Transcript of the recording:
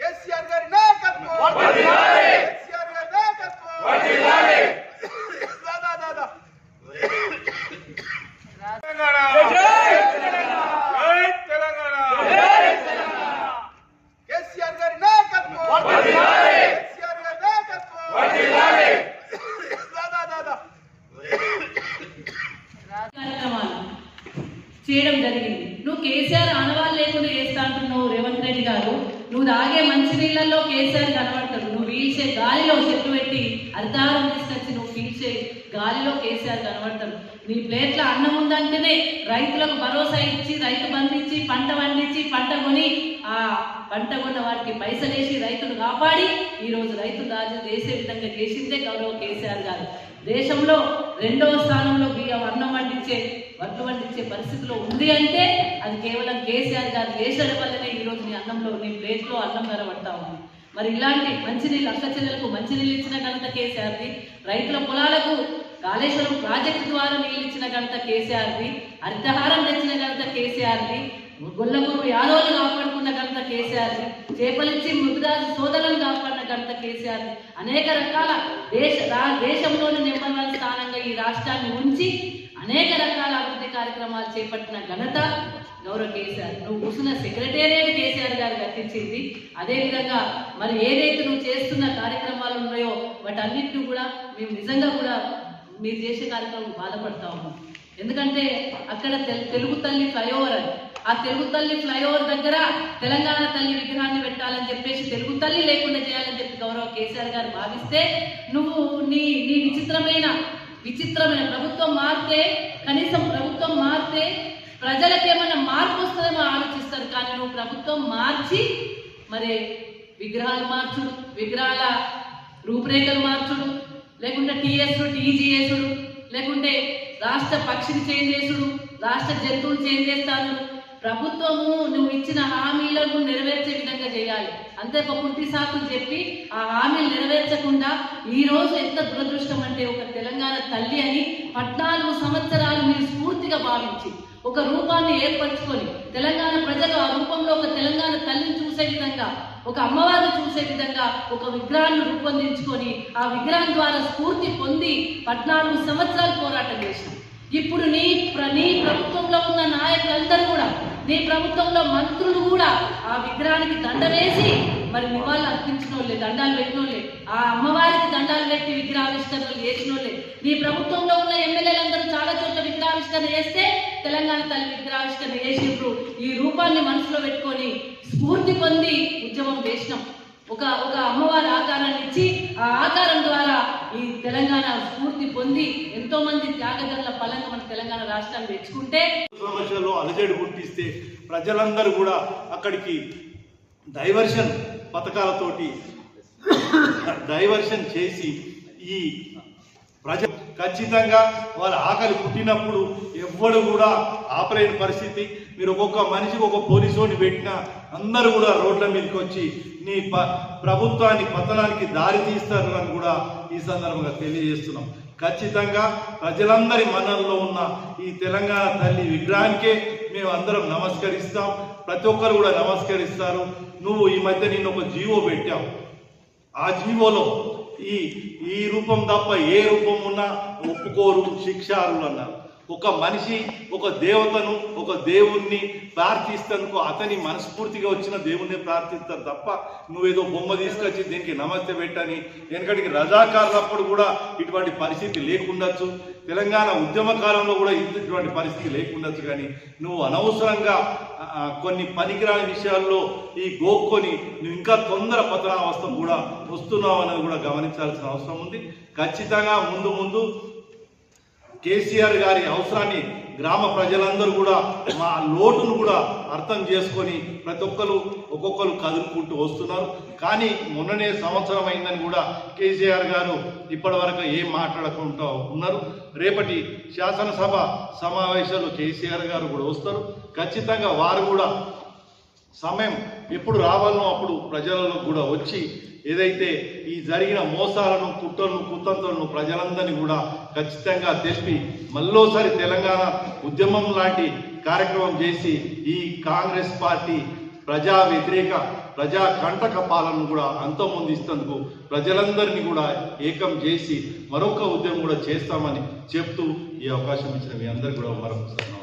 కేసీఆర్ గారి నాయకత్వం, కేసీఆర్ గారి నాయకత్వం, దాదా కేసీఆర్ గారి నాయకత్వం, కేసీఆర్ గారి నాయకత్వం, దాదా చేయడం జరిగింది. నువ్వు కేసీఆర్ ఆనవాళ్ళు లేకుండా చేస్తా అంటున్నావు రేవంత్ రెడ్డి గారు. నువ్వు తాగే మంచినీళ్ళల్లో కేసీఆర్ కనబడతాడు. నువ్వు పీల్చే గాలిలో చెట్టు పెట్టి అర్ధారం తీసుకొచ్చి నువ్వు పీల్చే గాలిలో కేసీఆర్ కనబడతాడు. నీ ప్లేట్ల అన్నం ఉందంటేనే రైతులకు భరోసా ఇచ్చి, రైతు బంధు ఇచ్చి, పంట పండించి, పంట కొని ఆ పంట కొన్న వాటికి పైసలేసి రైతును కాపాడి ఈరోజు రైతు రాజు చేసే విధంగా చేసిందే గౌరవ కేసీఆర్ గారు. దేశంలో 2వ స్థానంలో బియ్యం అన్నం వండించే వడ్లు వండించే పరిస్థితిలో ఉంది అంటే అది కేవలం కేసీఆర్ గారు చేసడం వల్లనే ఈరోజు నీ అన్నంలో, నీ ప్లేట్లో అన్నం కనబడతా ఉంది. మరి ఇలాంటి మంచినీళ్ళు అక్క చెల్లెలకు మంచినీళ్ళు ఇచ్చిన ఘనత కేసీఆర్ది, రైతుల పొలాలకు కాళేశ్వరం ప్రాజెక్టు ద్వారా నీళ్ళు ఇచ్చిన ఘనత కేసీఆర్ది, హరితహారం తెచ్చిన ఘనత కేసీఆర్ది, గొల్లగూరు యాదవులు కాపాడుకున్న ఘనత కేసీఆర్ది, చేపలిచ్చి మృగరాజు సోదరులను కాపాడిన ఘనత కేసీఆర్ది. అనేక రకాల దేశంలోని నెంబర్ 1 స్థానంగా ఈ రాష్ట్రాన్ని ఉంచి అనేక రకాల అభివృద్ధి కార్యక్రమాలు చేపట్టిన ఘనత గౌరవ కేసీఆర్. నువ్వు కూర్చున్న సెక్రటేరియట్ కేసీఆర్ గారు కట్టించింది. అదేవిధంగా మరి ఏదైతే నువ్వు చేస్తున్న కార్యక్రమాలు ఉన్నాయో వాటన్నిటిని కూడా మేము నిజంగా కూడా మీరు చేసే కార్యక్రమం బాధపడతా ఉన్నాం. ఎందుకంటే అక్కడ తెలుగు తల్లి ఫ్లైఓవర్ అని, ఆ తెలుగు తల్లి ఫ్లైఓవర్ దగ్గర తెలంగాణ తల్లి విగ్రహాన్ని పెట్టాలని చెప్పేసి తెలుగు తల్లి లేకుండా చేయాలని చెప్పి గౌరవ కేసీఆర్ గారు భావిస్తే నువ్వు నీ విచిత్రమైన ప్రభుత్వం మారితే, కనీసం ప్రభుత్వం మారితే ప్రజలకేమైనా మార్పు వస్తుందేమో ఆలోచిస్తారు. కానీ నువ్వు ప్రభుత్వం మార్చి మరి విగ్రహాలు మార్చుడు, విగ్రహాల రూపురేఖలు మార్చుడు, లేకుంటే టీఎస్డు టీజీఎస్డు, లేకుంటే రాష్ట్ర పక్షిని చేంజ్ చేసుడు, రాష్ట్ర జంతువులు చేంజ్ చేస్తాను. ప్రభుత్వము నువ్వు ఇచ్చిన హామీలను నెరవేర్చే విధంగా చేయాలి. అంతే ఒక కుంటి సాకులు చెప్పి ఆ హామీలు నెరవేర్చకుండా ఈ రోజు ఎంత దురదృష్టం అంటే ఒక తెలంగాణ తల్లి అని 14 సంవత్సరాలు మీరు స్ఫూర్తిగా భావించి ఒక రూపాన్ని ఏర్పరచుకొని తెలంగాణ ప్రజలు ఆ రూపంలో ఒక తెలంగాణ తల్లిని చూసే విధంగా, ఒక అమ్మవారిని చూసే విధంగా ఒక విగ్రహాన్ని రూపొందించుకొని ఆ విగ్రహం ద్వారా స్ఫూర్తి పొంది 14 సంవత్సరాలు పోరాటం చేసినాం. ఇప్పుడు నీ ప్రభుత్వంలో ఉన్న నాయకులందరూ కూడా, నీ ప్రభుత్వంలో మంత్రులు కూడా ఆ విగ్రహానికి దండ వేసి మరి నివాళులు అర్పించిన వాళ్ళే, దండాలు పెట్టిన వాళ్ళే, ఆ అమ్మవారికి దండాలు పెట్టి విగ్రహావిష్కరణలు చేసిన వాళ్ళే. నీ ప్రభుత్వంలో ఉన్న ఎమ్మెల్యేలందరూ చాలా చోట్ల విగ్రహావిష్కరణ చేస్తే తెలంగాణ తల్లి విగ్రహావిష్కరణ చేసినప్పుడు ఈ రూపాన్ని మనసులో పెట్టుకొని స్ఫూర్తి పొంది ఉద్యమం చేసినాం. ఒక అమ్మవారి ఆకారాన్ని ఇచ్చి ఆ ఆకారం ద్వారా ఈ తెలంగాణ స్ఫూర్తి పొంది ఎంతో మంది త్యాగదల ఫలంగా మన తెలంగాణ రాష్ట్రాన్ని తెచ్చుకుంటే సమస్యలో అలజడి పుట్టిస్తే ప్రజలందరూ కూడా అక్కడికి డైవర్షన్ పథకాలతోటి డైవర్షన్ చేసి ఈ ప్రజ ఖచ్చితంగా వాళ్ళ ఆకలి పుట్టినప్పుడు ఎవ్వడు కూడా ఆపలేని పరిస్థితి. మీరు ఒక్కొక్క మనిషికి ఒక పోలీసుని పెట్టినా అందరూ కూడా రోడ్ల మీదకి వచ్చి నీ ప్రభుత్వాన్ని పతనానికి దారి తీస్తారు అని కూడా ఈ సందర్భంగా తెలియజేస్తున్నాం. ఖచ్చితంగా ప్రజలందరి మనల్లో ఉన్న ఈ తెలంగాణ తల్లి విగ్రహానికే మేము అందరం నమస్కరిస్తాం. ప్రతి ఒక్కరు కూడా నమస్కరిస్తారు. నువ్వు ఈ మధ్య నిన్న ఒక జీవో పెట్టావు. ఆ జీవోలో ఈ రూపం తప్ప ఏ రూపం ఉన్నా ఒప్పుకోరు, శిక్షారులు అన్నారు. ఒక మనిషి ఒక దేవతను, ఒక దేవుణ్ణి ప్రార్థిస్తేందుకు అతని మనస్ఫూర్తిగా వచ్చిన దేవుణ్ణి ప్రార్థిస్తారు తప్ప నువ్వేదో బొమ్మ తీసుకొచ్చి దీనికి నమస్తే పెట్టని. వెనకటికి రజాకారులప్పుడు కూడా ఇటువంటి పరిస్థితి లేకుండొచ్చు, తెలంగాణ ఉద్యమ కాలంలో కూడా ఇటువంటి పరిస్థితి లేకుండొచ్చు. కానీ నువ్వు అనవసరంగా కొన్ని పనికిరాని విషయాల్లో ఈ గోక్కొని నువ్వు ఇంకా తొందర పతనావస్థ కూడా వస్తున్నావు అనేది కూడా గమనించాల్సిన అవసరం ఉంది. ఖచ్చితంగా ముందు కేసీఆర్ గారి అవసరాన్ని గ్రామ ప్రజలందరూ కూడా మా లోటును కూడా అర్థం చేసుకొని ప్రతి ఒక్కొక్కరు కదులుకుంటూ వస్తున్నారు. కానీ మొన్ననే సంవత్సరం అయిందని కూడా కేసీఆర్ గారు ఇప్పటి వరకు ఏం మాట్లాడకుండా ఉన్నారు. రేపటి శాసనసభ సమావేశాలు కేసీఆర్ గారు కూడా వస్తారు. ఖచ్చితంగా వారు కూడా సమయం ఎప్పుడు రావాలనో అప్పుడు ప్రజలలో కూడా వచ్చి ఏదైతే ఈ జరిగిన మోసాలను కుతంత్రాలను ప్రజలందరినీ కూడా ఖచ్చితంగా తెప్పి మళ్ళోసారి తెలంగాణ ఉద్యమం లాంటి కార్యక్రమం చేసి ఈ కాంగ్రెస్ పార్టీ ప్రజా వ్యతిరేక ప్రజా కంటక పాలనను కూడా అంతమొందిస్తేందుకు ప్రజలందరినీ కూడా ఏకం చేసి మరొక ఉద్యమం కూడా చేస్తామని చెప్తూ ఈ అవకాశం ఇచ్చిన మీ అందరికీ కూడా మరొకసారి